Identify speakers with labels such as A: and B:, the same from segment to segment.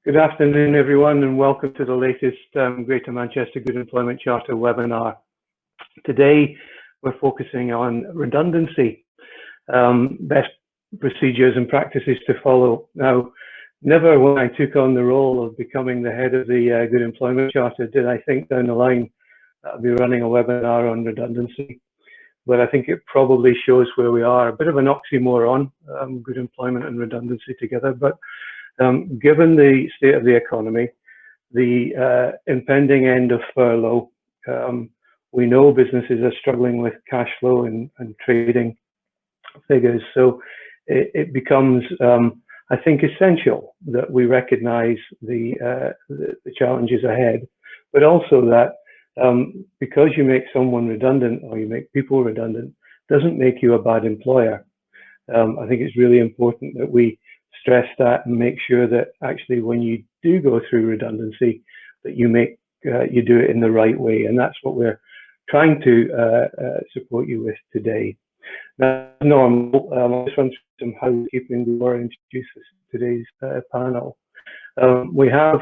A: Good afternoon, everyone, and welcome to the latest Greater Manchester Good Employment Charter webinar. Today, we're focusing on redundancy, best procedures and practices to follow. Now, never when I took on the role of becoming the head of the Good Employment Charter did I think down the line that I'd be running a webinar on redundancy. But I think it probably shows where we are. A bit of an oxymoron, good employment and redundancy together. But given the state of the economy, the impending end of furlough, we know businesses are struggling with cash flow and trading figures. So it becomes, I think, essential that we recognise the challenges ahead, but also that because you make someone redundant or you make people redundant doesn't make you a bad employer. I think it's really important that we stress that and make sure that actually when you do go through redundancy that you do it in the right way, and that's what we're trying to support you with today. Now, normal, I'll just run through some housekeeping before I introduce today's panel. We have,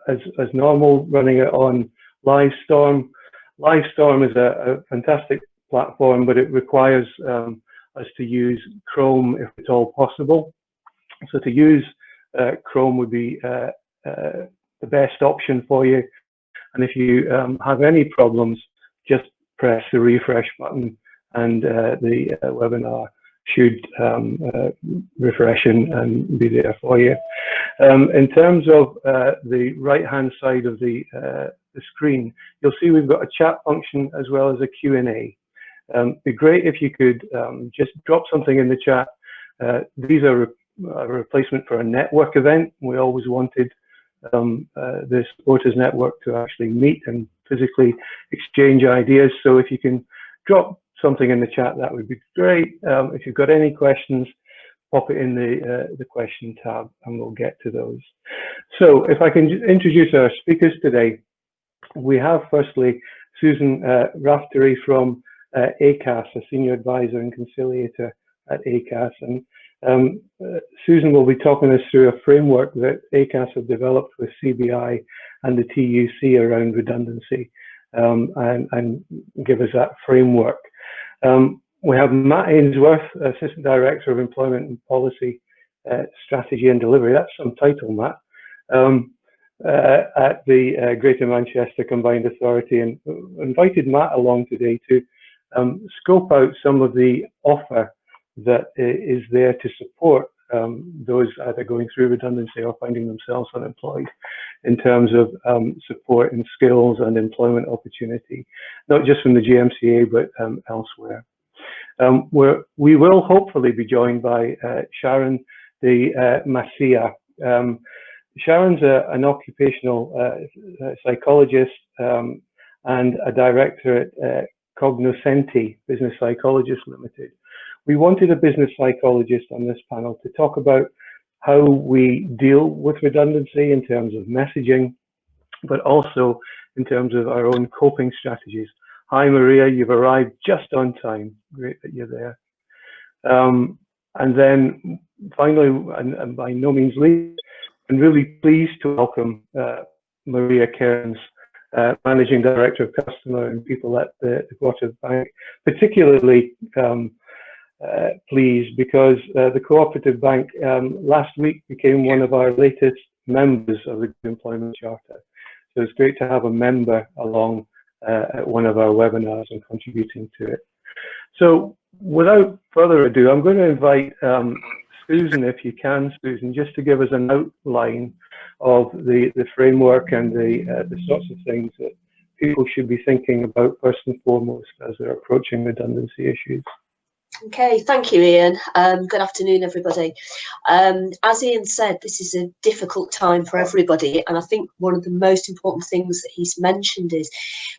A: as normal, running it on Livestorm. Livestorm is a fantastic platform, but it requires us to use Chrome if at all possible. So to use Chrome would be the best option for you. And if you have any problems, just press the refresh button and the webinar should refresh and be there for you. In terms of the right-hand side of the screen, you'll see we've got a chat function as well as a Q&A. It'd be great if you could just drop something in the chat. These are a replacement for a network event. We always wanted the supporters network to actually meet and physically exchange ideas. So if you can drop something in the chat, that would be great. If you've got any questions, pop it in the question tab and we'll get to those. So if I can introduce our speakers today, we have firstly Susan Raftery from Acas, a senior advisor and conciliator at Acas. And Susan will be talking us through a framework that Acas have developed with CBI and the TUC around redundancy and give us that framework. We have Matt Ainsworth, Assistant Director of Employment and Policy Strategy and Delivery. That's some title, Matt. At the Greater Manchester Combined Authority, and invited Matt along today to scope out some of the offer that is there to support those either going through redundancy or finding themselves unemployed in terms of support and skills and employment opportunity, not just from the GMCA, but elsewhere. We will hopefully be joined by Sharon, the Mascia. Sharon's an occupational psychologist and a director at Cognoscenti, Business Psychologists Limited. We wanted a business psychologist on this panel to talk about how we deal with redundancy in terms of messaging, but also in terms of our own coping strategies. Hi, Maria, you've arrived just on time. Great that you're there. And then finally, and by no means least, I'm really pleased to welcome Maria Cearns, Managing Director of Customer and People at the Cooperative Bank, particularly pleased because the Cooperative Bank last week became one of our latest members of the Good Employment Charter. So it's great to have a member along at one of our webinars and contributing to it. So without further ado, I'm going to invite Susan, if you can, Susan, just to give us an outline of the framework and the sorts of things that people should be thinking about first and foremost as they're approaching redundancy issues.
B: Okay, thank you, Ian. Good afternoon, everybody. As Ian said, this is a difficult time for everybody, and I think one of the most important things that he's mentioned is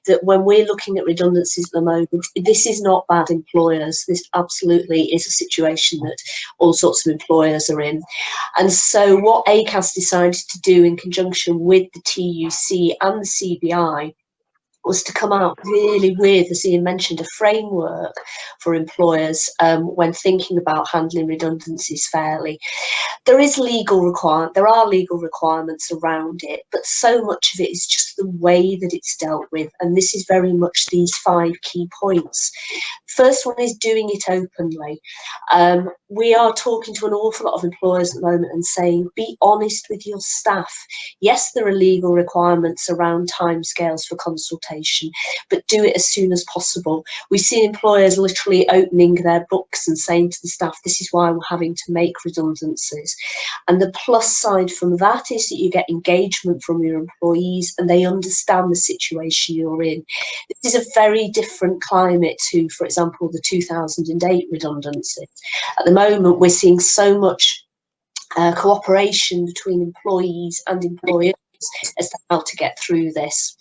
B: that when we're looking at redundancies at the moment, this is not bad employers. This absolutely is a situation that all sorts of employers are in. And so what Acas decided to do in conjunction with the TUC and the CBI was to come out really with, as Ian mentioned, a framework for employers when thinking about handling redundancies fairly. There are legal requirements around it, but so much of it is just the way that it's dealt with, and this is very much these 5 key points. First one is doing it openly. We are talking to an awful lot of employers at the moment and saying, be honest with your staff. Yes, there are legal requirements around timescales for consultation, but do it as soon as possible. We've seen employers literally opening their books and saying to the staff, this is why we're having to make redundancies. And the plus side from that is that you get engagement from your employees and they understand the situation you're in. This is a very different climate to, for example, the 2008 redundancies. At the moment, we're seeing so much cooperation between employees and employers as to how to get through this.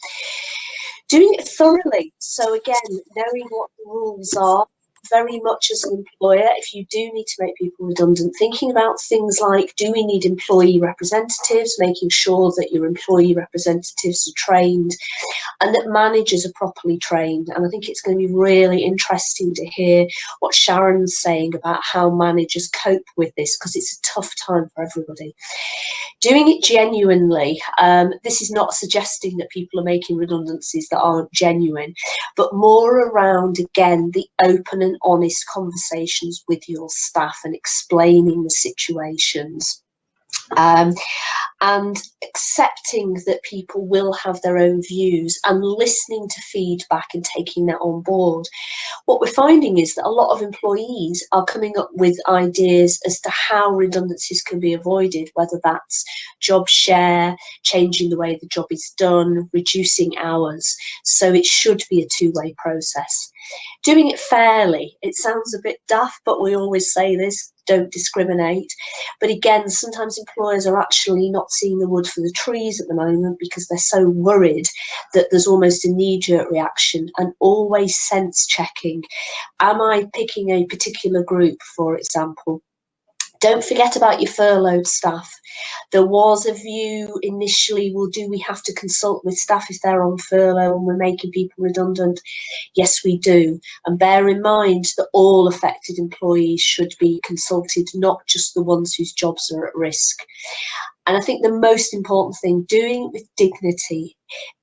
B: Doing it thoroughly. So again, knowing what the rules are, very much as an employer, if you do need to make people redundant, thinking about things like, do we need employee representatives, making sure that your employee representatives are trained and that managers are properly trained. And I think it's going to be really interesting to hear what Sharon's saying about how managers cope with this, because it's a tough time for everybody. Doing it genuinely. This is not suggesting that people are making redundancies that aren't genuine, but more around, again, the open and honest conversations with your staff and explaining the situations. And accepting that people will have their own views and listening to feedback and taking that on board. What we're finding is that a lot of employees are coming up with ideas as to how redundancies can be avoided, whether that's job share, changing the way the job is done, reducing hours. So it should be a two-way process. Doing it fairly, it sounds a bit daft, but we always say this, don't discriminate. But again, sometimes employers are actually not seeing the wood for the trees at the moment because they're so worried that there's almost a knee-jerk reaction, and always sense checking. Am I picking a particular group, for example? Don't forget about your furloughed staff. There was a view initially, well, do we have to consult with staff if they're on furlough and we're making people redundant? Yes, we do. And bear in mind that all affected employees should be consulted, not just the ones whose jobs are at risk. And I think the most important thing, doing it with dignity.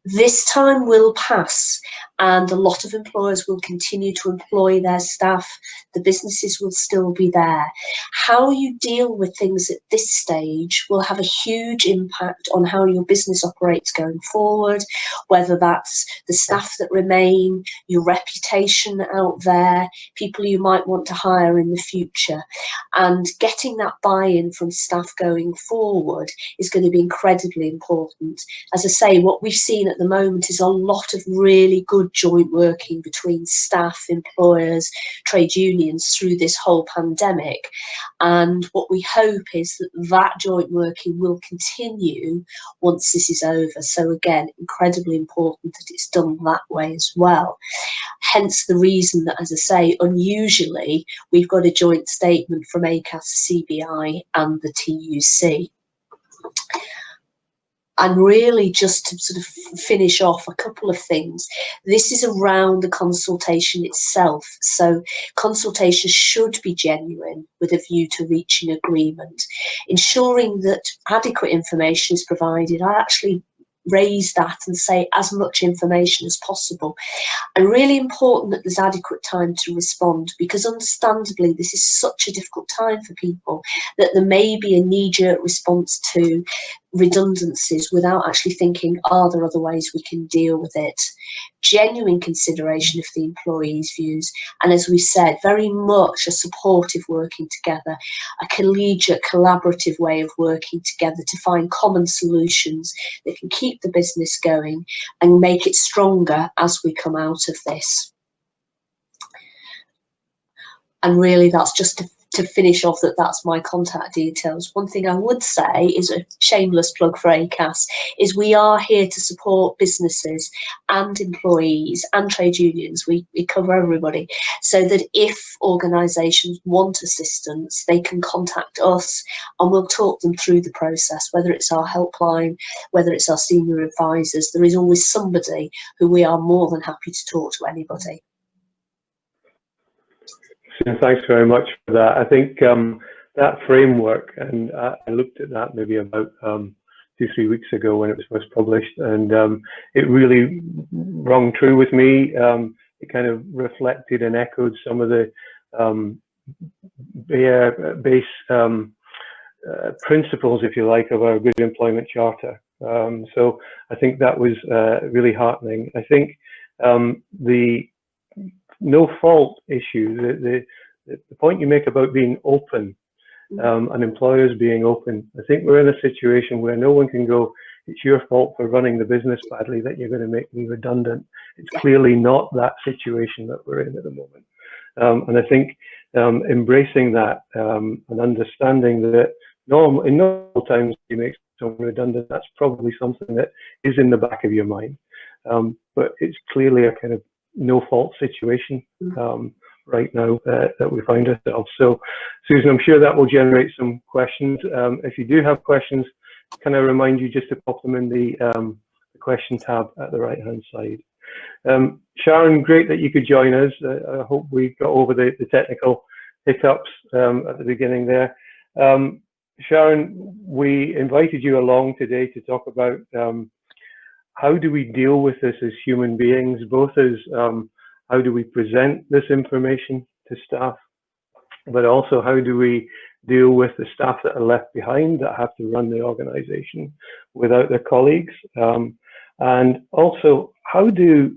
B: This time will pass and a lot of employers will continue to employ their staff. The businesses will still be there. How you deal with things at this stage will have a huge impact on how your business operates going forward, whether that's the staff that remain, your reputation out there, people you might want to hire in the future. And getting that buy-in from staff going forward is going to be incredibly important. As I say, what we've seen at the moment is a lot of really good joint working between staff, employers, trade unions through this whole pandemic. And what we hope is that that joint working will continue once this is over. So again, incredibly important that it's done that way as well. Hence the reason that, as I say, unusually, we've got a joint statement from Acas, CBI and the TUC. And really, just to sort of finish off a couple of things, this is around the consultation itself. So consultation should be genuine with a view to reaching agreement, ensuring that adequate information is provided. I actually raise that and say as much information as possible, and really important that there's adequate time to respond, because understandably this is such a difficult time for people that there may be a knee-jerk response to redundancies without actually thinking, are there other ways we can deal with it? Genuine consideration of the employees' views, and as we said, very much a supportive working together, a collegiate, collaborative way of working together to find common solutions that can keep the business going and make it stronger as we come out of this. And really, that's just to to finish off, that's my contact details. One thing I would say is a shameless plug for Acas, is we are here to support businesses and employees and trade unions. We cover everybody, so that if organisations want assistance, they can contact us and we'll talk them through the process, whether it's our helpline, whether it's our senior advisors. There is always somebody who we are more than happy to talk to anybody.
A: Thanks very much for that. I think that framework, and I looked at that maybe about 2-3 weeks ago when it was first published, and it really rung true with me. It kind of reflected and echoed some of the base principles, if you like, of our Good Employment Charter. So I think that was really heartening. I think the no fault issue, the point you make about being open, and employers being open, I think we're in a situation where no one can go, it's your fault for running the business badly that you're going to make me redundant. It's clearly not that situation that we're in at the moment. And I think embracing that and understanding that in normal times you make someone redundant, that's probably something that is in the back of your mind. But it's clearly a kind of no fault situation right now that we find ourselves. So Susan, I'm sure that will generate some questions. If you do have questions, can I remind you just to pop them in the question tab at the right hand side. Sharon, great that you could join us. I hope we got over the technical hiccups at the beginning there. Sharon, we invited you along today to talk about how do we deal with this as human beings, both as how do we present this information to staff, but also how do we deal with the staff that are left behind that have to run the organization without their colleagues, and also how do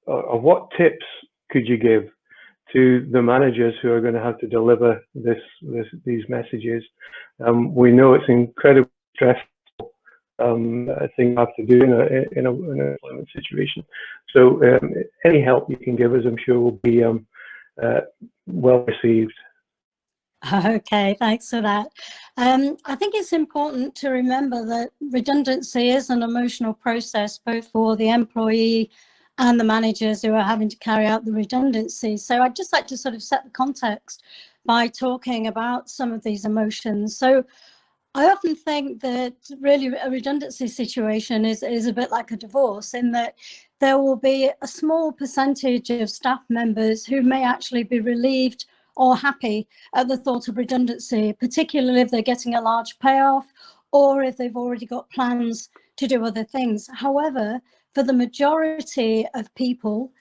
A: or what tips could you give to the managers who are going to have to deliver these messages? We know it's incredibly stressful thing to have to do in an employment situation. So any help you can give us, I'm sure, will be well received.
C: Okay, thanks for that. I think it's important to remember that redundancy is an emotional process, both for the employee and the managers who are having to carry out the redundancy. So I'd just like to sort of set the context by talking about some of these emotions. So I often think that really a redundancy situation is a bit like a divorce, in that there will be a small percentage of staff members who may actually be relieved or happy at the thought of redundancy, particularly if they're getting a large payoff or if they've already got plans to do other things. However, for the majority of people,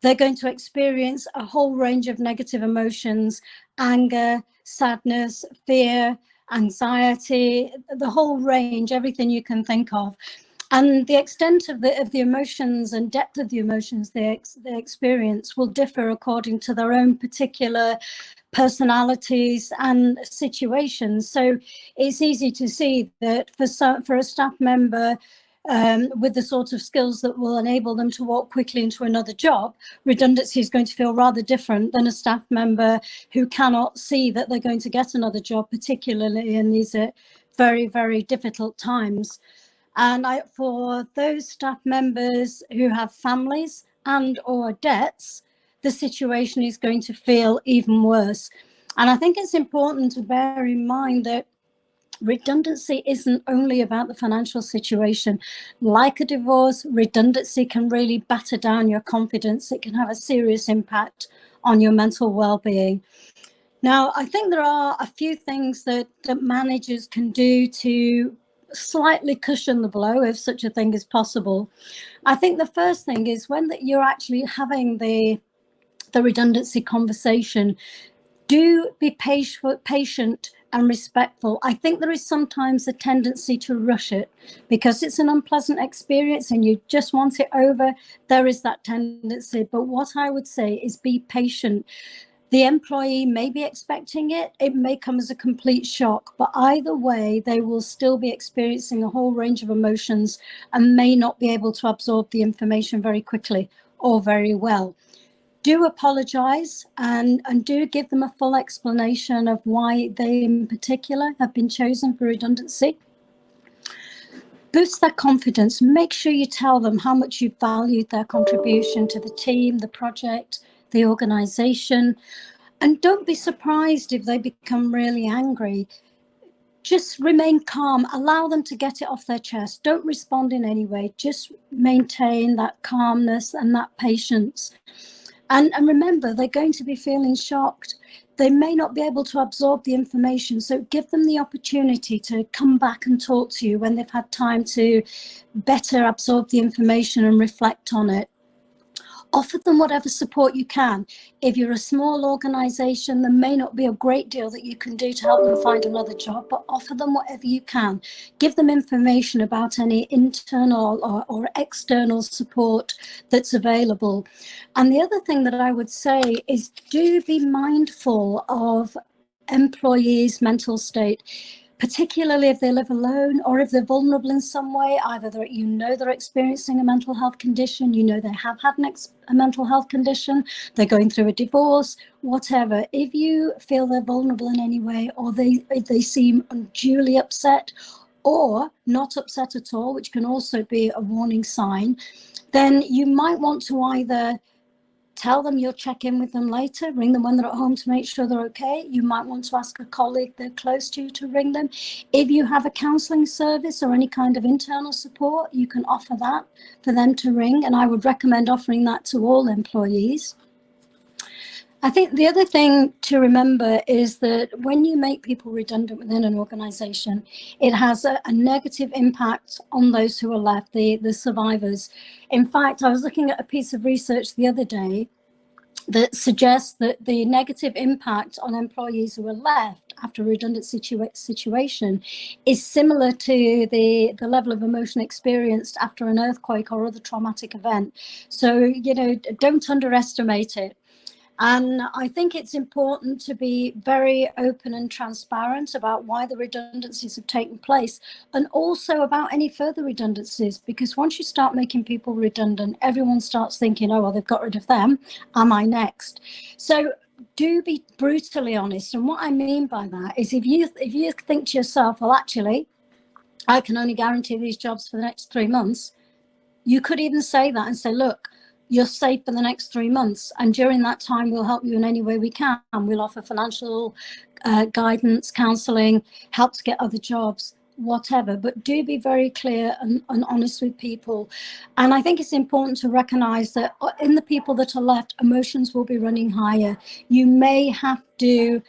C: they're going to experience a whole range of negative emotions: anger, sadness, fear, anxiety, the whole range, everything you can think of. And the extent of the emotions and depth of the emotions they experience will differ according to their own particular personalities and situations. So it's easy to see that for a staff member with the sort of skills that will enable them to walk quickly into another job, redundancy is going to feel rather different than a staff member who cannot see that they're going to get another job, particularly in these very, very difficult times. And for those staff members who have families and or debts, the situation is going to feel even worse. And I think it's important to bear in mind that redundancy isn't only about the financial situation. Like a divorce, redundancy can really batter down your confidence. It can have a serious impact on your mental well-being. Now, I think there are a few things that managers can do to slightly cushion the blow, if such a thing is possible. I think the first thing is when you're actually having the redundancy conversation, do be patient and respectful. I think there is sometimes a tendency to rush it because it's an unpleasant experience and you just want it over. There is that tendency. But what I would say is be patient. The employee may be expecting it. It may come as a complete shock, but either way, they will still be experiencing a whole range of emotions and may not be able to absorb the information very quickly or very well. Do apologise and do give them a full explanation of why they in particular have been chosen for redundancy. Boost their confidence. Make sure you tell them how much you valued their contribution to the team, the project, the organisation. And don't be surprised if they become really angry. Just remain calm. Allow them to get it off their chest. Don't respond in any way. Just maintain that calmness and that patience. And remember, they're going to be feeling shocked. They may not be able to absorb the information. So give them the opportunity to come back and talk to you when they've had time to better absorb the information and reflect on it. Offer them whatever support you can. If you're a small organisation, there may not be a great deal that you can do to help them find another job, but offer them whatever you can. Give them information about any internal or external support that's available. And the other thing that I would say is do be mindful of employees' mental state, particularly if they live alone or if they're vulnerable in some way. Either they're experiencing a mental health condition, they have had a mental health condition, they're going through a divorce, whatever. If you feel they're vulnerable in any way, or if they seem unduly upset or not upset at all, which can also be a warning sign, then you might want to either tell them you'll check in with them later, ring them when they're at home to make sure they're okay. You might want to ask a colleague they're close to ring them. If you have a counselling service or any kind of internal support, you can offer that for them to ring. And I would recommend offering that to all employees. I think the other thing to remember is that when you make people redundant within an organisation, it has a negative impact on those who are left, the survivors. In fact, I was looking at a piece of research the other day that suggests that the negative impact on employees who are left after a redundant situation is similar to the level of emotion experienced after an earthquake or other traumatic event. So, don't underestimate it. And I think it's important to be very open and transparent about why the redundancies have taken place, and also about any further redundancies, because once you start making people redundant, everyone starts thinking, oh, well, they've got rid of them. Am I next? So do be brutally honest. And what I mean by that is if you think to yourself, well, actually, I can only guarantee these jobs for the next 3 months, you could even say that and say, look, you're safe for the next 3 months. And during that time, we'll help you in any way we can. We'll offer financial guidance, counselling, help to get other jobs, whatever. But do be very clear and honest with people. And I think it's important to recognise that in the people that are left, emotions will be running higher. You may have to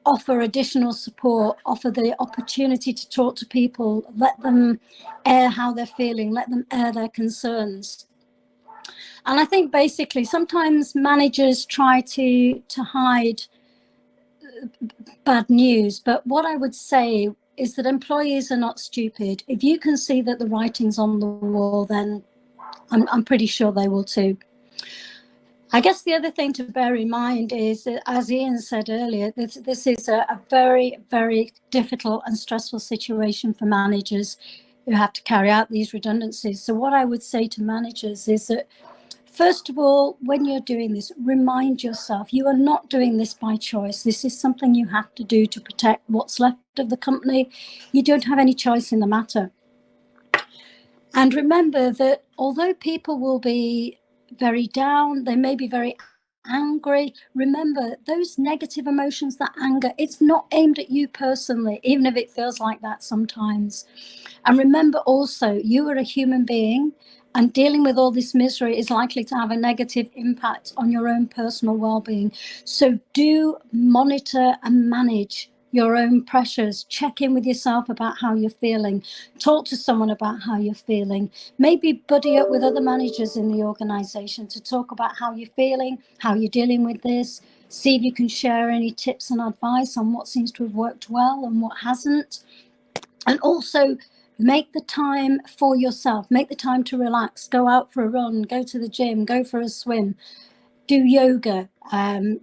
C: offer additional support, offer the opportunity to talk to people, let them air how they're feeling, let them air their concerns. And I think basically sometimes managers try to hide bad news, but what I would say is that employees are not stupid. If you can see that the writing's on the wall, then I'm pretty sure they will too. I guess the other thing to bear in mind is that, as Ian said earlier, this is a very, very difficult and stressful situation for managers who have to carry out these redundancies. So what I would say to managers is that, first of all, when you're doing this, remind yourself you are not doing this by choice. This is something you have to do to protect what's left of the company. You don't have any choice in the matter. And remember that although people will be very down, they may be very angry, remember those negative emotions, that anger, it's not aimed at you personally, even if it feels like that sometimes. And remember also, you are a human being, and dealing with all this misery is likely to have a negative impact on your own personal well-being. So do monitor and manage your own pressures. Check in with yourself about how you're feeling. Talk to someone about how you're feeling. Maybe buddy up with other managers in the organisation to talk about how you're feeling, how you're dealing with this. See if you can share any tips and advice on what seems to have worked well and what hasn't. And also, make the time for yourself. Make the time to relax. Go out for a run, go to the gym, go for a swim, do yoga,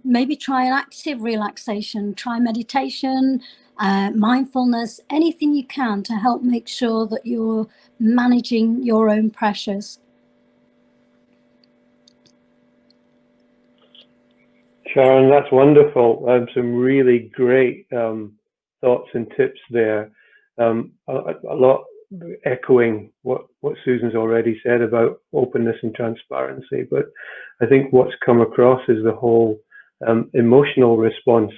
C: maybe try an active relaxation, try meditation, mindfulness, anything you can to help make sure that you're managing your own pressures.
A: Sharon, that's wonderful. Some really great thoughts and tips there. A lot echoing what Susan's already said about openness and transparency. But I think what's come across is the whole emotional response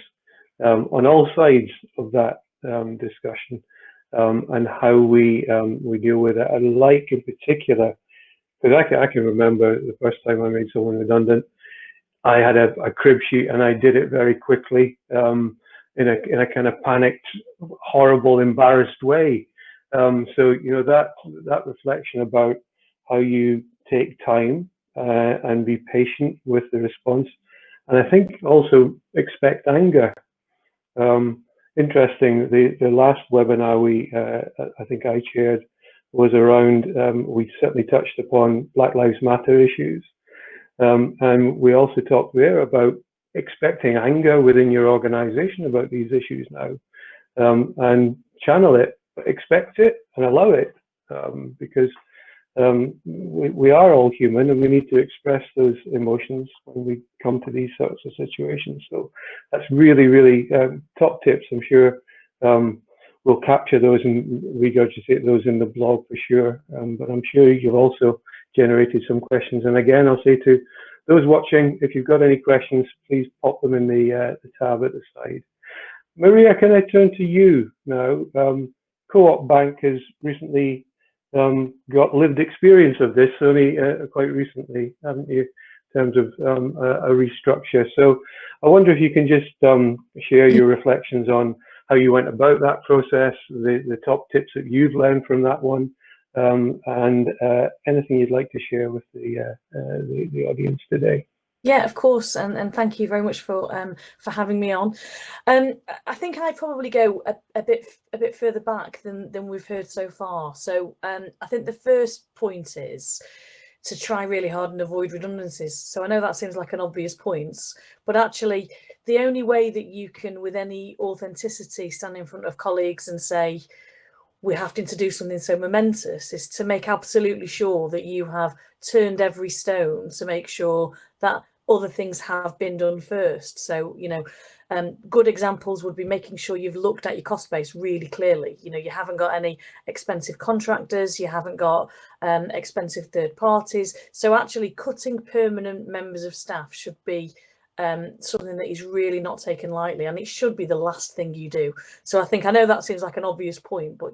A: on all sides of that discussion, and how we deal with it. I like in particular, because I can remember the first time I made someone redundant. I had a crib sheet and I did it very quickly, in a kind of panicked, horrible, embarrassed way. So that reflection about how you take time and be patient with the response, and I think also expect anger. Interesting. The last webinar I think I chaired was around. We certainly touched upon Black Lives Matter issues. And we also talked there about expecting anger within your organization about these issues now, and channel it, expect it and allow it, because we are all human and we need to express those emotions when we come to these sorts of situations. So that's really, really top tips. I'm sure we'll capture those and regurgitate those in the blog for sure. But I'm sure you've also generated some questions. And again, I'll say to those watching, if you've got any questions, please pop them in the tab at the side. Maria, can I turn to you now? Co-op Bank has recently got lived experience of this, only quite recently, haven't you, in terms of a restructure. So I wonder if you can just share your reflections on how you went about that process, the top tips that you've learned from that one, and anything you'd like to share with the audience today.
D: Yeah, of course, and thank you very much for having me on. I think I probably go a bit further back than we've heard so far. So I think the first point is to try really hard and avoid redundancies. So I know that seems like an obvious point, but actually the only way that you can, with any authenticity, stand in front of colleagues and say, we're having to do something so momentous, is to make absolutely sure that you have turned every stone to make sure that other things have been done first. So, good examples would be making sure you've looked at your cost base really clearly. You haven't got any expensive contractors, you haven't got expensive third parties. So actually cutting permanent members of staff should be something that is really not taken lightly, and it should be the last thing you do. So I know that seems like an obvious point, but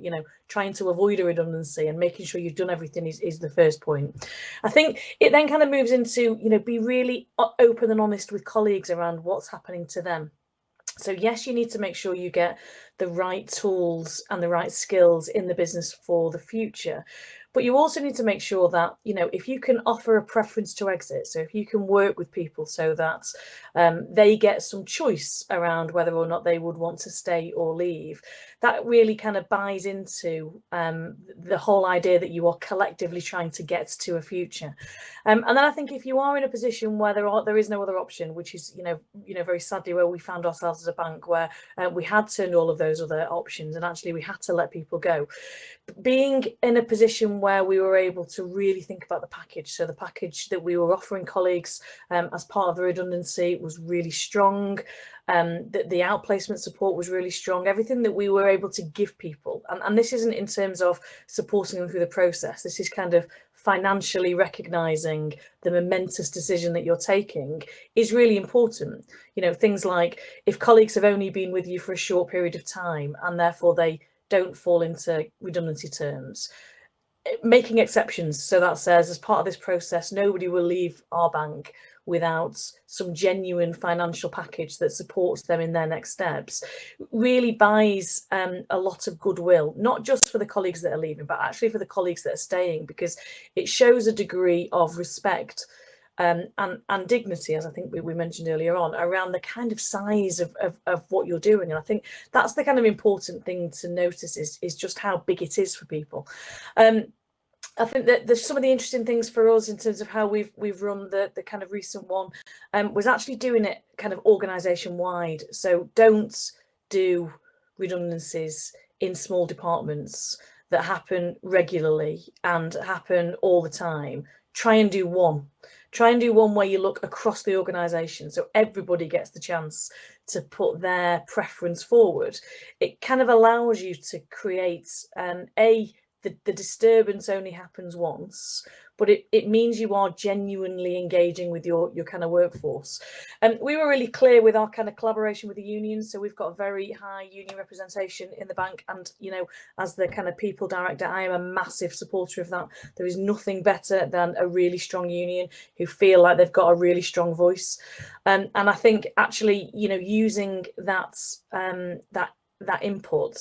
D: trying to avoid a redundancy and making sure you've done everything is the first point. I think it then kind of moves into be really open and honest with colleagues around what's happening to them. So yes, you need to make sure you get the right tools and the right skills in the business for the future. But you also need to make sure that, if you can offer a preference to exit, so if you can work with people so that they get some choice around whether or not they would want to stay or leave, that really kind of buys into the whole idea that you are collectively trying to get to a future. And then I think if you are in a position where there is no other option, which is, very sadly where we found ourselves as a bank, where we had turned all of those other options and actually we had to let people go. Being in a position where we were able to really think about the package, so the package that we were offering colleagues as part of the redundancy was really strong, the outplacement support was really strong, everything that we were able to give people, and this isn't in terms of supporting them through the process, this is kind of financially recognizing the momentous decision that you're taking is really important. Things like if colleagues have only been with you for a short period of time and therefore they don't fall into redundancy terms, making exceptions. So that says, as part of this process, nobody will leave our bank without some genuine financial package that supports them in their next steps, really buys a lot of goodwill, not just for the colleagues that are leaving, but actually for the colleagues that are staying, because it shows a degree of respect and dignity, as I think we mentioned earlier on, around the kind of size of what you're doing. And I think that's the kind of important thing to notice is just how big it is for people. I think that there's some of the interesting things for us in terms of how we've run the kind of recent one was actually doing it kind of organisation wide. So don't do redundancies in small departments that happen regularly and happen all the time. Try and do one. Try and do one where you look across the organisation, so everybody gets the chance to put their preference forward. It kind of allows you to create, the disturbance only happens once, but it means you are genuinely engaging with your kind of workforce. And we were really clear with our kind of collaboration with the unions. So we've got a very high union representation in the bank. And, you know, as the kind of people director, I am a massive supporter of that. There is nothing better than a really strong union who feel like they've got a really strong voice. And I think actually, you know, using that input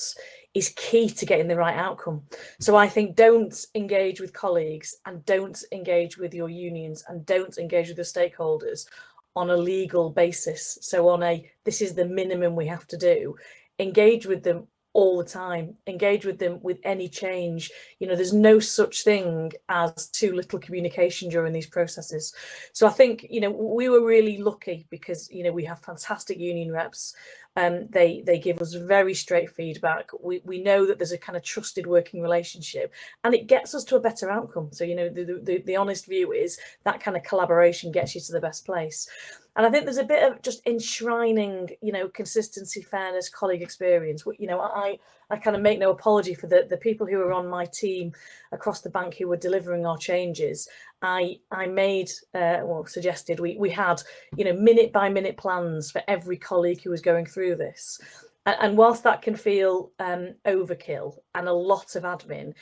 D: is key to getting the right outcome. So I think don't engage with colleagues and don't engage with your unions and don't engage with the stakeholders on a legal basis. So on a, this is the minimum we have to do. Engage with them all the time, engage with them with any change. You know, there's no such thing as too little communication during these processes. So I think, you know, we were really lucky because, you know, we have fantastic union reps. They give us very straight feedback. We know that there's a kind of trusted working relationship and it gets us to a better outcome. So, you know, the honest view is that kind of collaboration gets you to the best place. And I think there's a bit of just enshrining, you know, consistency, fairness, colleague experience. You know, I kind of make no apology for the people who are on my team across the bank who were delivering our changes. I made, suggested we had, you know, minute by minute plans for every colleague who was going through this. And whilst that can feel overkill and a lot of admin,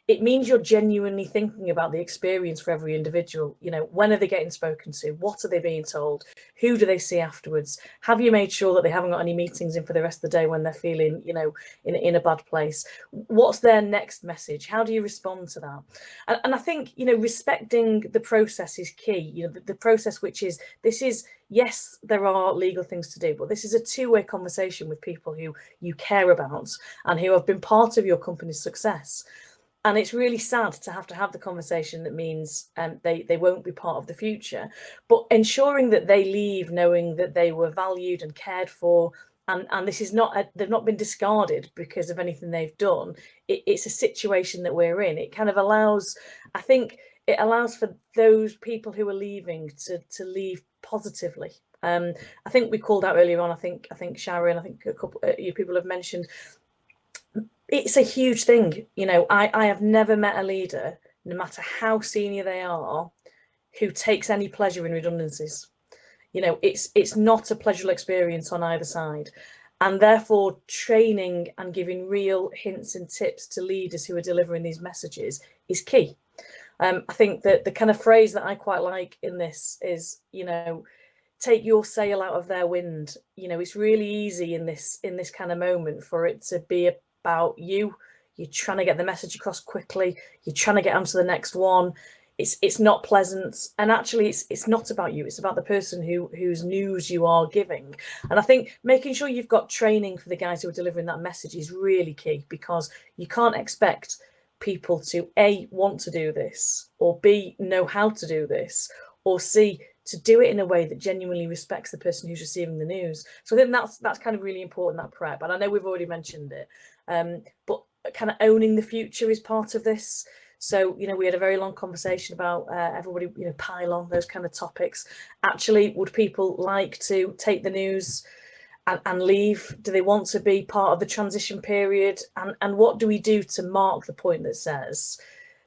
D: it means you're genuinely thinking about the experience for every individual. You know, when are they getting spoken to? What are they being told? Who do they see afterwards? Have you made sure that they haven't got any meetings in for the rest of the day when they're feeling, you know, in a bad place? What's their next message? How do you respond to that? And I think, you know, respecting the process is key. You know, the process, which is, this is, yes, there are legal things to do, but this is a two-way conversation with people who you care about and who have been part of your company's success. And it's really sad to have the conversation that means they won't be part of the future, but ensuring that they leave knowing that they were valued and cared for. And this is not, they've not been discarded because of anything they've done. It's a situation that we're in. It kind of allows, I think it allows for those people who are leaving to leave positively. I think we called out earlier on, I think Sharon, I think a couple you people have mentioned, it's a huge thing. You know, I have never met a leader, no matter how senior they are, who takes any pleasure in redundancies. You know, it's not a pleasurable experience on either side. And therefore, training and giving real hints and tips to leaders who are delivering these messages is key. I think that the kind of phrase that I quite like in this is, you know, take your sail out of their wind. You know, it's really easy in this kind of moment for it to be about you're trying to get the message across quickly, you're trying to get onto the next one. It's not pleasant, and actually it's not about you, it's about the person whose news you are giving. And I think making sure you've got training for the guys who are delivering that message is really key, because you can't expect people to A, want to do this, or B, know how to do this, or C, to do it in a way that genuinely respects the person who's receiving the news. So I think that's kind of really important, that prep. And I know we've already mentioned it, but kind of owning the future is part of this. So, you know, we had a very long conversation about everybody, you know, pile on those kind of topics. Actually, would people like to take the news and leave? Do they want to be part of the transition period? And what do we do to mark the point that says,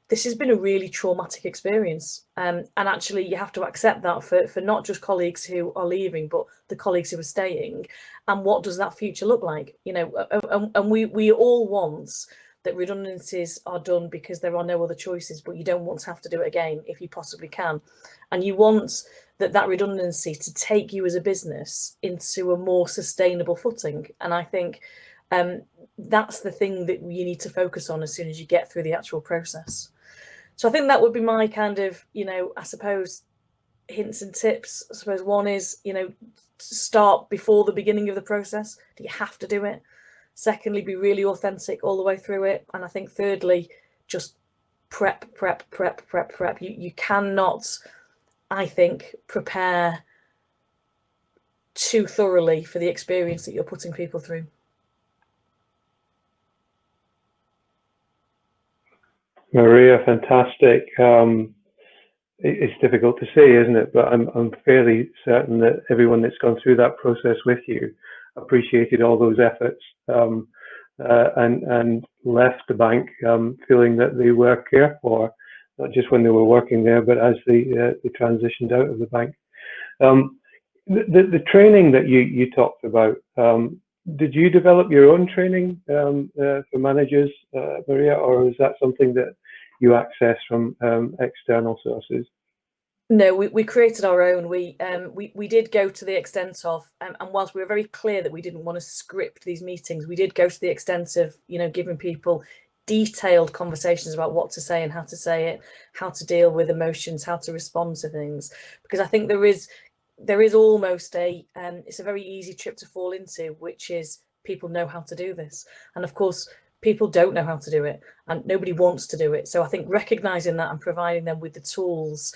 D: this has been a really traumatic experience, and actually you have to accept that for not just colleagues who are leaving, but the colleagues who are staying. And what does that future look like? You know, and we all want that redundancies are done because there are no other choices, but you don't want to have to do it again if you possibly can. And you want that redundancy to take you as a business into a more sustainable footing. And I think that's the thing that you need to focus on as soon as you get through the actual process. So I think that would be my kind of, you know, I suppose, hints and tips. I suppose one is, you know, start before the beginning of the process. Do you have to do it? Secondly, be really authentic all the way through it. And I think thirdly, just prep. You cannot, I think, prepare too thoroughly for the experience that you're putting people through.
A: Maria, fantastic. it's difficult to say, isn't it? But I'm fairly certain that everyone that's gone through that process with you appreciated all those efforts, and left the bank feeling that they were cared for, not just when they were working there, but as they transitioned out of the bank. The training that you talked about, did you develop your own training for managers, Maria, or is that something that you access from external sources?
D: No, we created our own. We did go to the extent of, and whilst we were very clear that we didn't want to script these meetings, we did go to the extent of, you know, giving people detailed conversations about what to say and how to say it, how to deal with emotions, how to respond to things. Because I think there is almost it's a very easy trip to fall into, which is people know how to do this, and of course people don't know how to do it, and nobody wants to do it. So I think recognizing that and providing them with the tools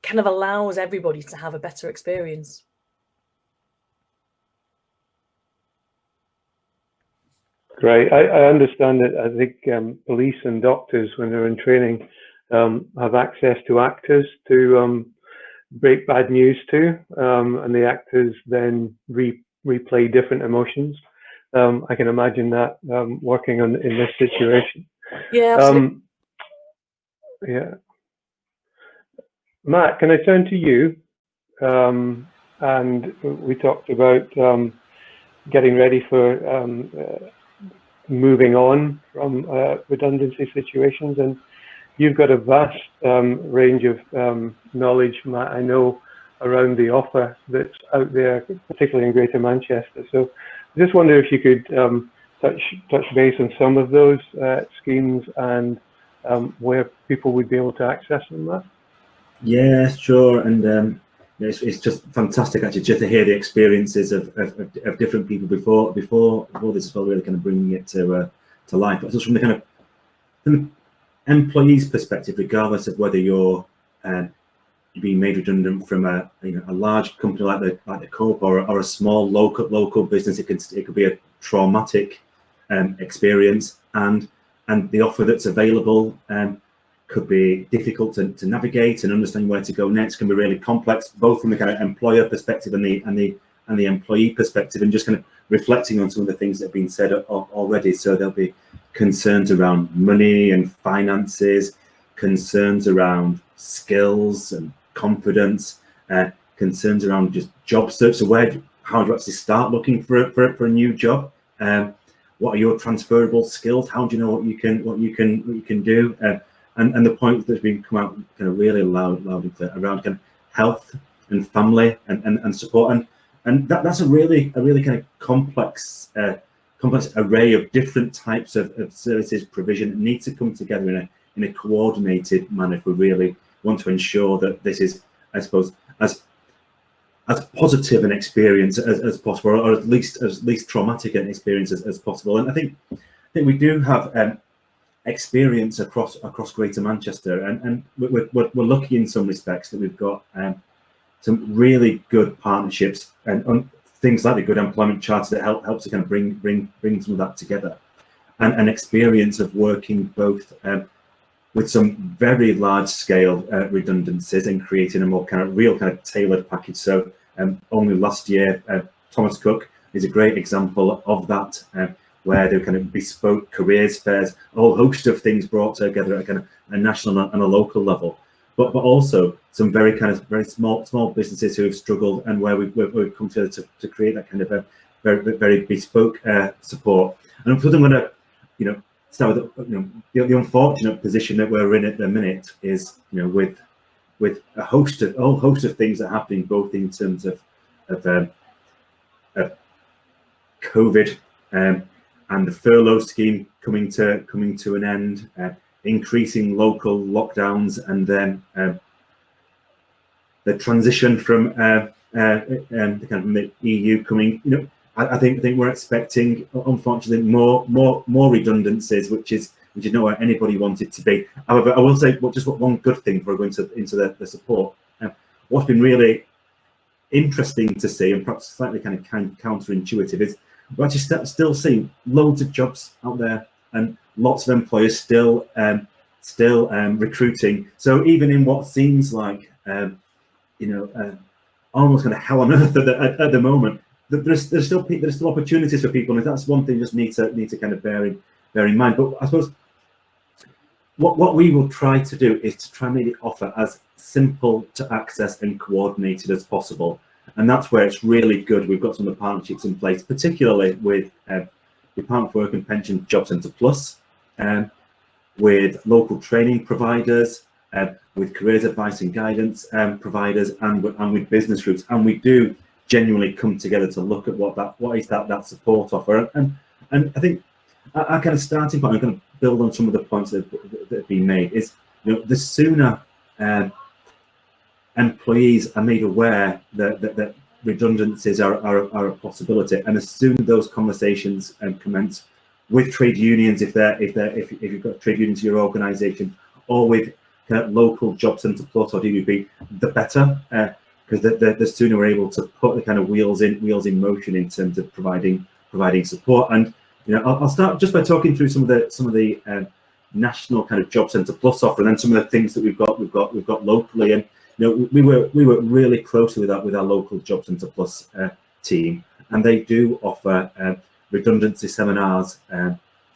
D: kind of allows everybody to have a better experience.
A: Great. I understand that. I think police and doctors, when they're in training, have access to actors to break bad news to, and the actors then replay different emotions. I can imagine that working in this situation.
D: Yeah, absolutely.
A: Yeah. Matt, can I turn to you? And we talked about getting ready for moving on from redundancy situations, and you've got a vast range of knowledge, Matt, I know, around the offer that's out there, particularly in Greater Manchester. So I just wonder if you could touch base on some of those schemes and where people would be able to access them, Matt.
E: Yeah, sure. And it's just fantastic actually just to hear the experiences of different people before this as well, really kind of bringing it to life. But just from the employee's perspective, regardless of whether you're being made redundant from a large company like the Coop or a small local business, it could be a traumatic experience, and the offer that's available could be difficult to navigate, and understand where to go next can be really complex, both from the kind of employer perspective and the employee perspective, and just kind of reflecting on some of the things that have been said already. So there'll be concerns around money and finances, concerns around skills and confidence, concerns around just job search. So how do you actually start looking for a new job? What are your transferable skills? How do you know what you can do? And the point that's been come out kind of really loud around kind of health and family and support, and that's a really kind of complex array of different types of services provision that need to come together in a coordinated manner if we really want to ensure that this is, I suppose, as positive an experience as possible, or at least traumatic an experience as possible. And I think we do have experience across Greater Manchester, and we're lucky in some respects that we've got some really good partnerships and things like the Good Employment Charter that helps to kind of bring some of that together, and an experience of working both with some very large scale redundancies and creating a more kind of real kind of tailored package. So only last year, Thomas Cook is a great example of that, where there are kind of bespoke careers fairs, a whole host of things brought together at kind of a national and a local level, but also some very small businesses who have struggled, and where we've come together to create that kind of a very bespoke support. And I'm going to start with the unfortunate position that we're in at the minute is with a whole host of things that are happening, both in terms of COVID and the furlough scheme coming to an end, increasing local lockdowns, and then the transition from the EU coming. I think we're expecting, unfortunately, more redundancies, which is not where anybody wanted to be. However, I will say one good thing before going into the support. What's been really interesting to see, and perhaps slightly kind of counterintuitive, is we're actually still seeing loads of jobs out there, and lots of employers still still recruiting. So even in what seems like almost kind of hell on earth at the moment, there's still opportunities for people, and that's one thing you just need to kind of bear in mind. But I suppose what we will try to do is to try and make the offer as simple to access and coordinated as possible, and that's where it's really good. We've got some of the partnerships in place, particularly with Department for Work and Pension Job Centre Plus, with local training providers, with careers advice and guidance providers, and with business groups, and we do genuinely come together to look at what is that support offer. And I think our kind of starting point, I'm going to build on some of the points that have been made, is the sooner employees are made aware that redundancies are a possibility, and as soon as those conversations commence with trade unions, if you've got trade unions in your organisation, or with local Job Centre Plus or DWP, the better, because the sooner we're able to put the kind of wheels in motion in terms of providing support. And I'll start just by talking through some of the national kind of Job Centre Plus offer, and then some of the things that we've got locally. And we work really closely with our local Job Centre Plus team, and they do offer redundancy seminars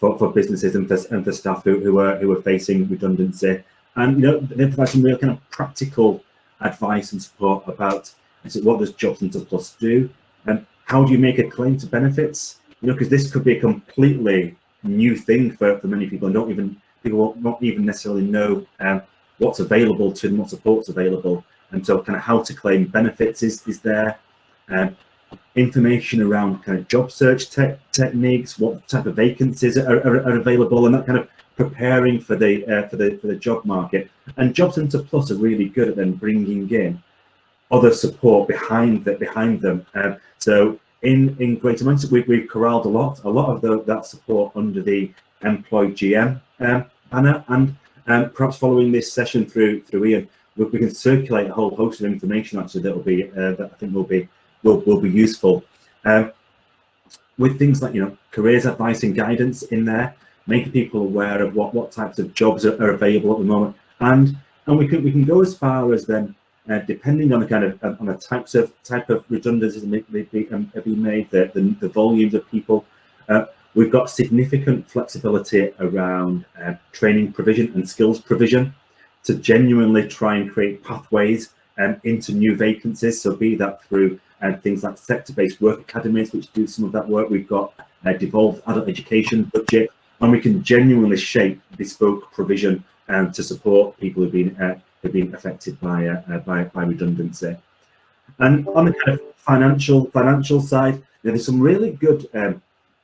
E: for businesses and for staff who are facing redundancy. And they provide some real kind of practical advice and support about what does Job Centre Plus do, and how do you make a claim to benefits? Because this could be a completely new thing for many people, and people will not even necessarily know what's available to them, what support's available, and so kind of how to claim benefits is there. Information around kind of job search techniques, what type of vacancies are available, and that kind of preparing for the job market. And Job Centre Plus are really good at then bringing in other support behind them. So in Greater Manchester, we've corralled a lot of that support under the Employed GM banner, and perhaps following this session through Ian, we can circulate a whole host of information actually that I think will be useful, with things like careers advice and guidance in there, making people aware of what types of jobs are available at the moment, and we can go as far as then, depending on the kind of on the type of redundancies that may be made, the volumes of people, we've got significant flexibility around training provision and skills provision to genuinely try and create pathways into new vacancies. So be that through things like sector-based work academies, which do some of that work. We've got a devolved adult education budget, and we can genuinely shape bespoke provision to support people who've been affected by redundancy. And on the kind of financial side, there's some really good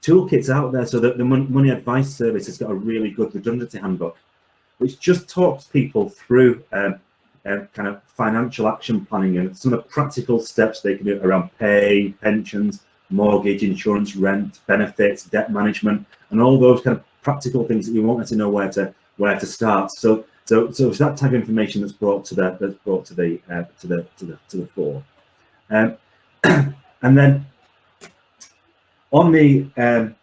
E: toolkits out there. So that the Money Advice Service has got a really good redundancy handbook, which just talks people through kind of financial action planning and some of the practical steps they can do around pay, pensions, mortgage, insurance, rent, benefits, debt management, and all those kind of practical things that you want to know where to start. So it's that type of information that's brought to the fore. And then on the kind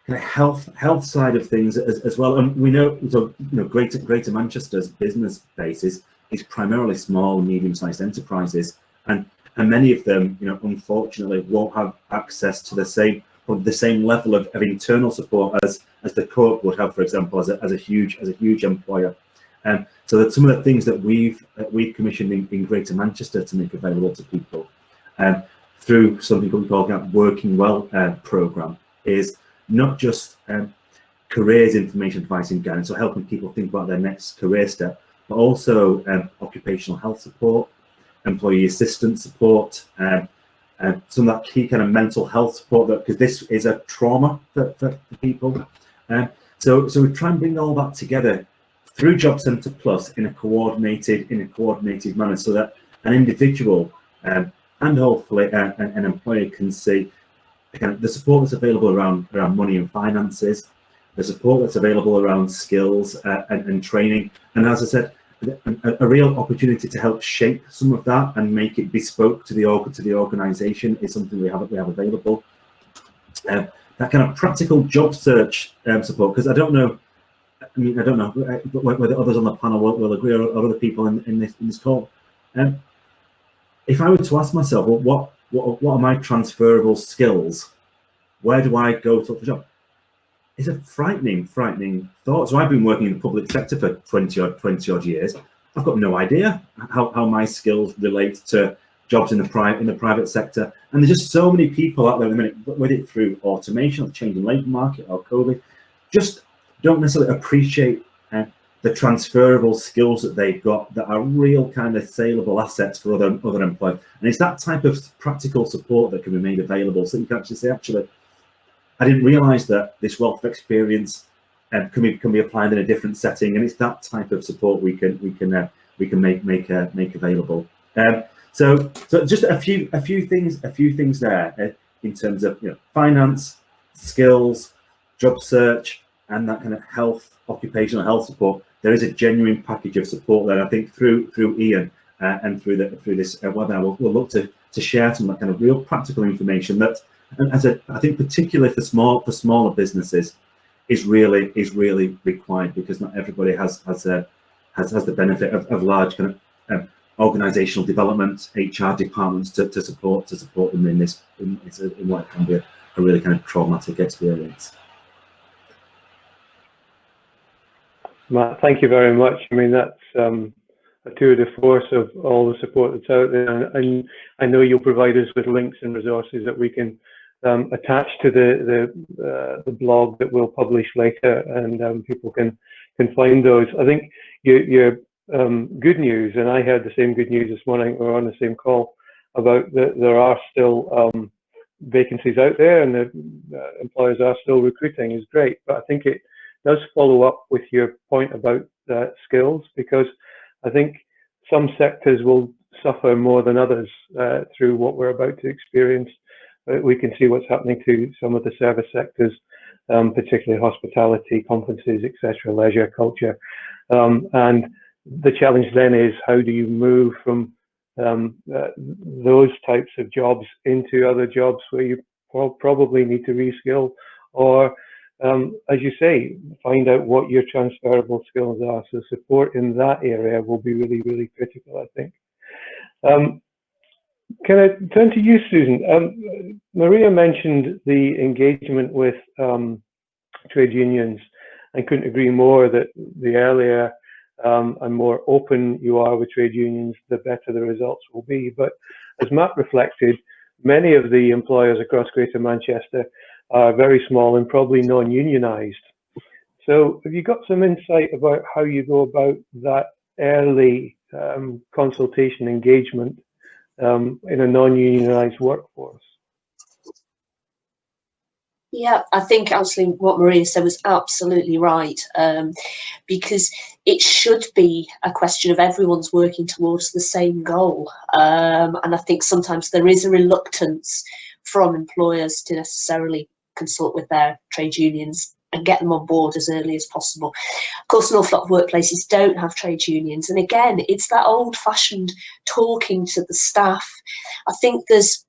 E: of health side of things as well, and we know, so Greater Manchester's business base is primarily small and medium-sized enterprises, and many of them, unfortunately, won't have access to the same level of internal support as the Corp would have, for example, as a huge employer. So that some of the things that we've commissioned in Greater Manchester to make available to people through something we call the Working Well programme is not just careers information, advice and guidance, so helping people think about their next career step, but also occupational health support, employee assistance support, some of that key kind of mental health support, because this is a trauma for people. So we try and bring all that together through Job Centre Plus in a coordinated manner, so that an individual and hopefully an employer can see the support that's available around money and finances, the support that's available around skills and training, and as I said, a real opportunity to help shape some of that and make it bespoke to the organisation is something we have available. That kind of practical job search support, because I don't know, I mean, I don't know whether others on the panel will agree, or other people in this call. If I were to ask myself, well, what are my transferable skills? Where do I go to look for a job? It's a frightening thought. So I've been working in the public sector for 20 odd years. I've got no idea how my skills relate to jobs in the private sector. And there's just so many people out there at the minute, whether it's through automation or changing labour market or COVID, just don't necessarily appreciate the transferable skills that they've got that are real kind of saleable assets for other employers. And it's that type of practical support that can be made available, so you can actually say, actually, I didn't realise that this wealth of experience can be applied in a different setting, and it's that type of support we can make available. So just a few things there in terms of, you know, finance, skills, job search, and that kind of occupational health support. There is a genuine package of support there. I think through Ian and through this webinar, we'll look to share some of that kind of real practical information that, and I think particularly for smaller businesses, is really required, because not everybody has the benefit of large kind of organisational development, HR departments to support them in what can be a really kind of traumatic experience.
A: Matt, thank you very much. I mean, that's a tour de force of all the support that's out there, and I know you'll provide us with links and resources that we can attach to the blog that we'll publish later, and people can find those. I think your good news, and I heard the same good news this morning, we're on the same call, about that there are still vacancies out there, and the employers are still recruiting, is great. But I think it does follow up with your point about skills, because I think some sectors will suffer more than others through what we're about to experience. We can see what's happening to some of the service sectors, particularly hospitality, conferences, etc., leisure, culture. And the challenge then is, how do you move from those types of jobs into other jobs where you probably need to reskill, or as you say, find out what your transferable skills are. So support in that area will be really critical, I think. Can I turn to you, Susan? Maria mentioned the engagement with trade unions, and couldn't agree more that the earlier and more open you are with trade unions, the better the results will be. But as Matt reflected, many of the employers across Greater Manchester are very small and probably non-unionised. So have you got some insight about how you go about that early consultation engagement in a non-unionised workforce?
B: Yeah, I think actually what Maria said was absolutely right, because it should be a question of everyone's working towards the same goal. And I think sometimes there is a reluctance from employers to necessarily consult with their trade unions and get them on board as early as possible. Of course, an awful lot of workplaces don't have trade unions. And again, it's that old-fashioned talking to the staff. I think there's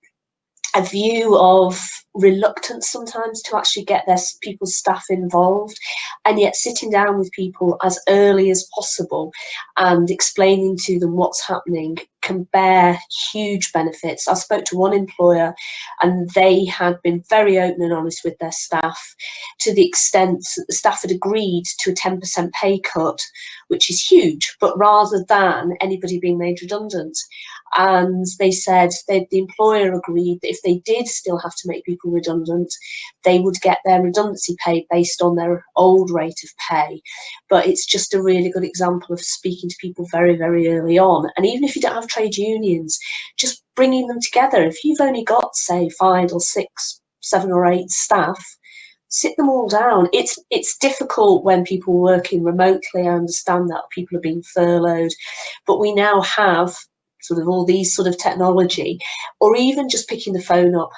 B: a view of reluctance sometimes to actually get their people's staff involved, and yet sitting down with people as early as possible and explaining to them what's happening can bear huge benefits. I spoke to one employer, and they had been very open and honest with their staff, to the extent that the staff had agreed to a 10% pay cut, which is huge, but rather than anybody being made redundant. And they said the employer agreed that if they did still have to make people redundant, they would get their redundancy pay based on their old rate of pay. But it's just a really good example of speaking to people very early on. And even if you don't have trade unions, just bringing them together. If you've only got, say, 5 or 6, 7 or 8 staff, sit them all down. It's difficult when people are working remotely. I understand that people are being furloughed, but we now have sort of all these sort of technology, or even just picking the phone up.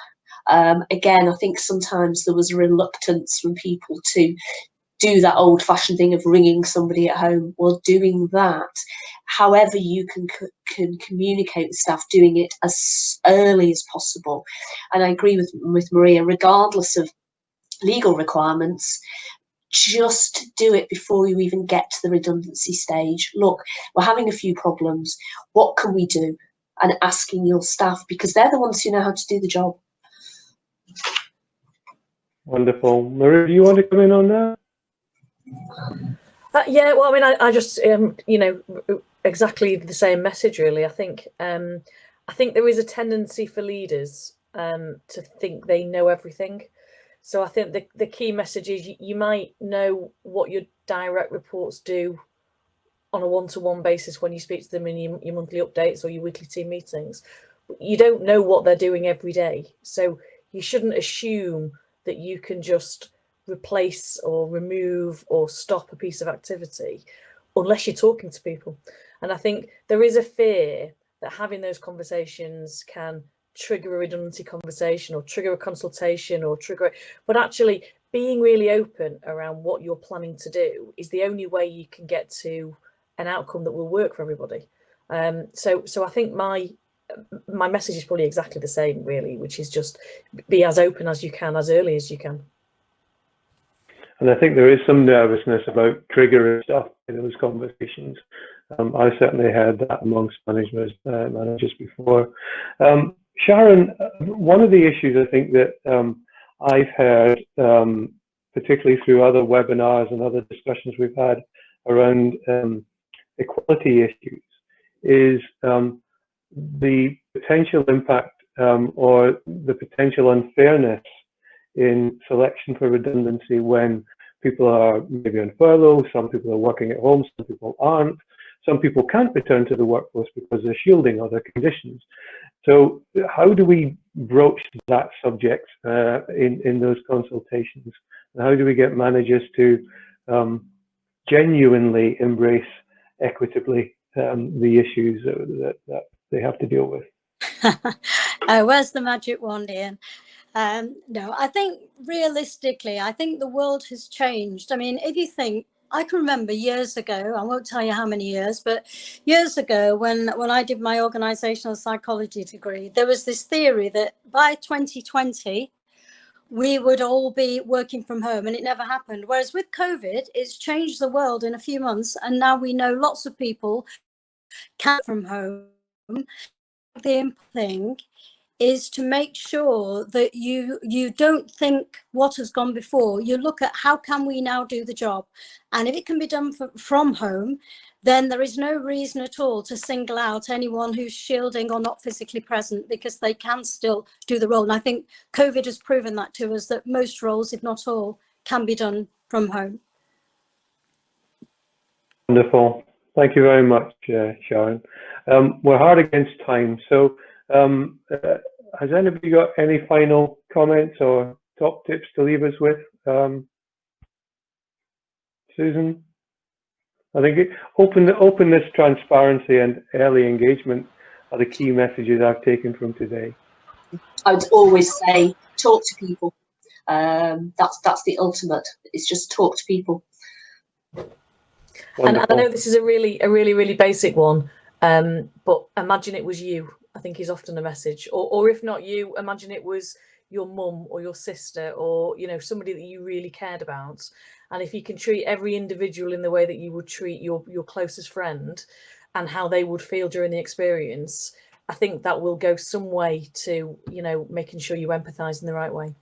B: Again, I think sometimes there was a reluctance from people to do that old-fashioned thing of ringing somebody at home. Well, doing that, however you can communicate with staff, doing it as early as possible. And I agree with Maria, regardless of legal requirements, just do it before you even get to the redundancy stage. Look, we're having a few problems. What can we do? And asking your staff, because they're the ones who know how to do the job.
A: Wonderful. Marie, do you want to come in on that?
D: Yeah, well, I mean, I just, you know, exactly the same message, really. I think there is a tendency for leaders to think they know everything. So I think the key message is you might know what your direct reports do on a one-to-one basis when you speak to them in your monthly updates or your weekly team meetings. You don't know what they're doing every day. So you shouldn't assume that you can just replace or remove or stop a piece of activity unless you're talking to people. And I think there is a fear that having those conversations can trigger a redundancy conversation or trigger a consultation or but actually being really open around what you're planning to do is the only way you can get to an outcome that will work for everybody. So I think my message is probably exactly the same, really, which is just be as open as you can, as early as you can.
A: And I think there is some nervousness about triggering stuff in those conversations. I certainly had that amongst managers before. Sharon, one of the issues I think that I've heard, particularly through other webinars and other discussions we've had around equality issues, is the potential impact or the potential unfairness in selection for redundancy when people are maybe on furlough, some people are working at home, some people aren't, some people can't return to the workforce because they're shielding other conditions. So how do we broach that subject in those consultations? And how do we get managers to genuinely embrace equitably the issues that they have to deal with?
C: Where's the magic wand, Ian? No, I think realistically, I think the world has changed. I mean, if you think, I can remember years ago, I won't tell you how many years, but years ago when I did my organizational psychology degree, there was this theory that by 2020, we would all be working from home, and it never happened. Whereas with COVID, it's changed the world in a few months, and now we know lots of people can work from home. The important thing is to make sure that you don't think what has gone before. You look at how can we now do the job, and if it can be done from home, then there is no reason at all to single out anyone who's shielding or not physically present, because they can still do the role. And I think COVID has proven that to us, that most roles, if not all, can be done from home.
A: Wonderful. Thank you very much, Sharon. We're hard against time, so has anybody got any final comments or top tips to leave us with? Susan? I think openness, transparency, and early engagement are the key messages I've taken from today.
B: I would always say talk to people. That's the ultimate. It's just talk to people.
A: Wonderful.
D: And I know this is a really basic one, but imagine it was you, I think, is often a message. Or if not you, imagine it was your mum or your sister, or somebody that you really cared about. And if you can treat every individual in the way that you would treat your closest friend, and how they would feel during the experience, I think that will go some way to making sure you empathise in the right way.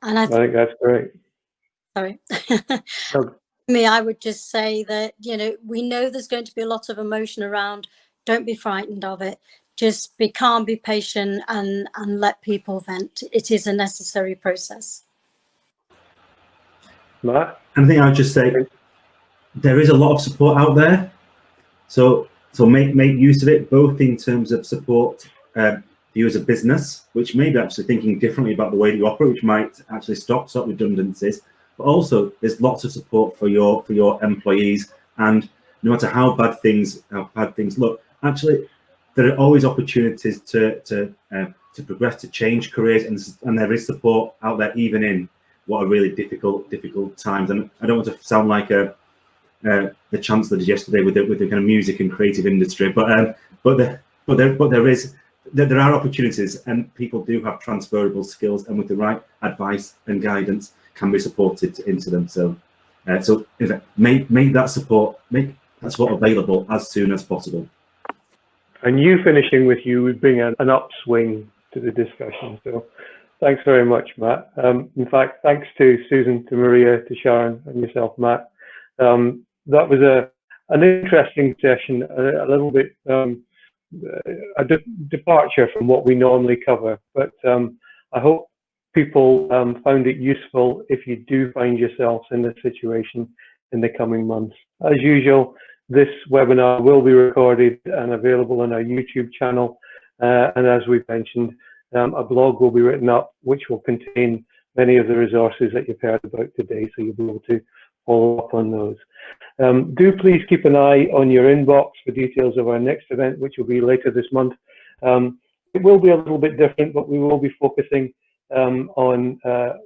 C: And
A: I think that's great.
C: Sorry.
A: No.
C: Me, I would just say that, we know there's going to be a lot of emotion around. Don't be frightened of it. Just be calm, be patient, and let people vent. It is a necessary process.
A: Matt?
E: And I think I would just say there is a lot of support out there. So make use of it, both in terms of support for you as a business, which may be actually thinking differently about the way that you operate, which might actually stop redundancies. But also, there's lots of support for your employees, and no matter how bad things look, actually, there are always opportunities to progress, to change careers, and there is support out there, even in what are really difficult times. And I don't want to sound like the Chancellor did yesterday with the kind of music and creative industry, but there is there are opportunities, and people do have transferable skills, and with the right advice and guidance can be supported into them. So so make that support available as soon as possible.
A: And you finishing with you would bring an upswing to the discussion. So thanks very much, Matt. In fact, thanks to Susan, to Maria, to Sharon, and yourself, Matt. That was an interesting session, a little bit a departure from what we normally cover. But I hope people found it useful if you do find yourselves in this situation in the coming months. As usual, this webinar will be recorded and available on our YouTube channel. And as we've mentioned, a blog will be written up, which will contain many of the resources that you've heard about today, so you'll be able to follow up on those. Do please keep an eye on your inbox for details of our next event, which will be later this month. It will be a little bit different, but we will be focusing on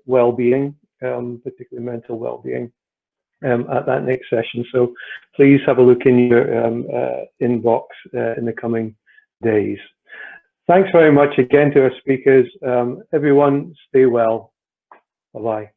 A: well-being, particularly mental well-being, at that next session. So please have a look in your inbox in the coming days. Thanks very much again to our speakers. Everyone, stay well. Bye-bye.